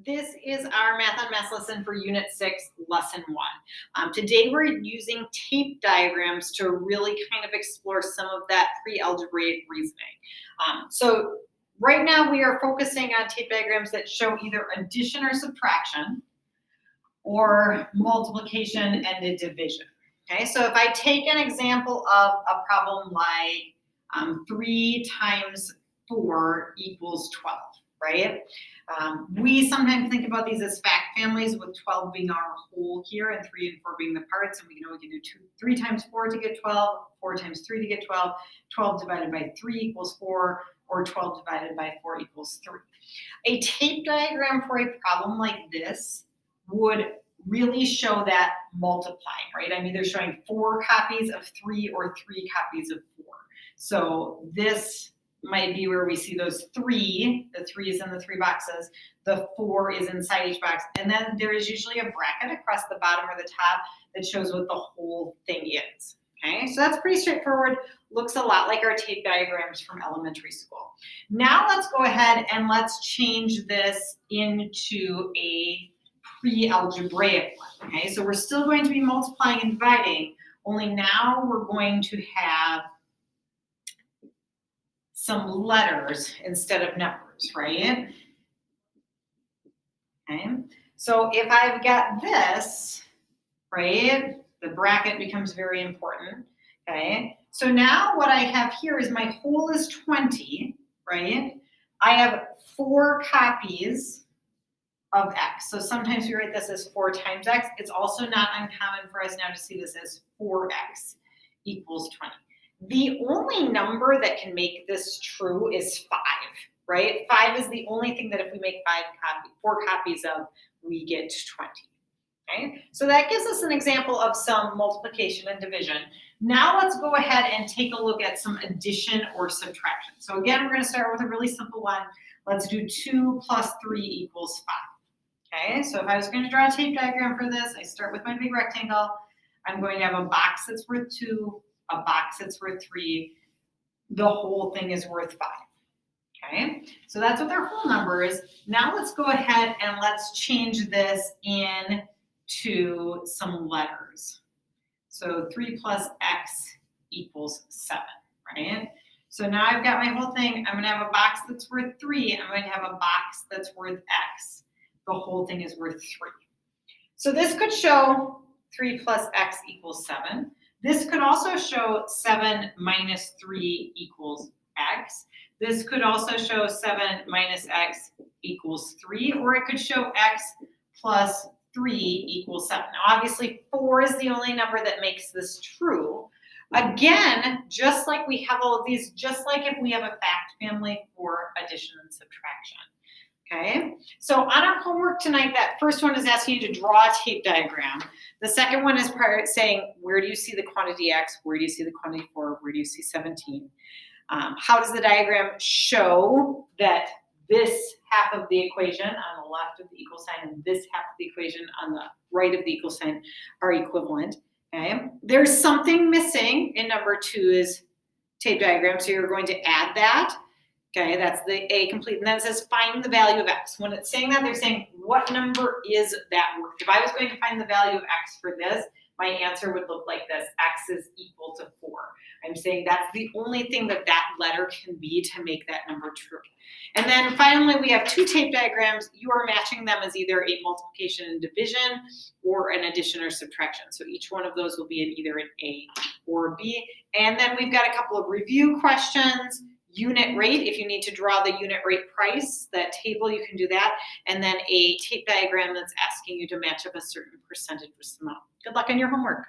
This is our Math Unmasked lesson for Unit 6, Lesson 1. Today we're using tape diagrams to really kind of explore some of that pre-algebraic reasoning. So right now we are focusing on tape diagrams that show either addition or subtraction, or multiplication and a division. Okay, so if I take an example of a problem like 3 times 4 equals 12, right? We sometimes think about these as fact families, with 12 being our whole here and 3 and 4 being the parts, and we know we can do 3 times 4 to get 12, 4 times 3 to get 12, 12 divided by 3 equals 4, or 12 divided by 4 equals 3. A tape diagram for a problem like this would really show that multiplying, right? I'm either showing 4 copies of 3 or 3 copies of 4. So this might be where we see those 3, the 3 is in the 3 boxes, the 4 is inside each box, and then there is usually a bracket across the bottom or the top that shows what the whole thing is. Okay, so that's pretty straightforward. Looks a lot like our tape diagrams from elementary school. Now let's go ahead and let's change this into a pre-algebraic one. Okay, so we're still going to be multiplying and dividing, only now we're going to have some letters instead of numbers, right? Okay, so if I've got this, right, the bracket becomes very important, okay? So now what I have here is my whole is 20, right? I have 4 copies of x. So sometimes we write this as 4 times x. It's also not uncommon for us now to see this as 4x equals 20. The only number that can make this true is 5, right? 5 is the only thing that if we make 4 copies of, we get 20. Okay, so that gives us an example of some multiplication and division. Now let's go ahead and take a look at some addition or subtraction. So again, we're going to start with a really simple one. Let's do 2 plus 3 equals 5. Okay, so if I was going to draw a tape diagram for this, I start with my big rectangle. I'm going to have a box that's worth 2, a box that's worth 3. The whole thing is worth 5. Okay, so that's what their whole number is. Now let's go ahead and let's change this into some letters. So 3 plus x equals 7, right? So now I've got my whole thing. I'm going to have a box that's worth 3. I'm going to have a box that's worth x. The whole thing is worth 3. So this could show 3 plus x equals 7. This could also show 7 minus 3 equals x. This could also show 7 minus x equals 3, or it could show x plus 3 equals 7. Now, obviously, 4 is the only number that makes this true. Again, just like we have all of these, just like if we have a fact family for addition and subtraction. Okay, so on our homework tonight, that first one is asking you to draw a tape diagram. The second one is saying, where do you see the quantity x? Where do you see the quantity 4? Where do you see 17? How does the diagram show that this half of the equation on the left of the equal sign and this half of the equation on the right of the equal sign are equivalent? Okay, there's something missing in number 2's tape diagram, so you're going to add that. Okay, that's the A complete. And then it says find the value of x. When it's saying that, they're saying what number is that worth? If I was going to find the value of x for this, my answer would look like this. X is equal to 4. I'm saying that's the only thing that that letter can be to make that number true. And then finally, we have 2 tape diagrams. You are matching them as either a multiplication and division or an addition or subtraction. So each one of those will be in either an A or a B. And then we've got a couple of review questions. Unit rate, if you need to draw the unit rate price, that table, you can do that. And then a tape diagram that's asking you to match up a certain percentage with some amount. Good luck on your homework.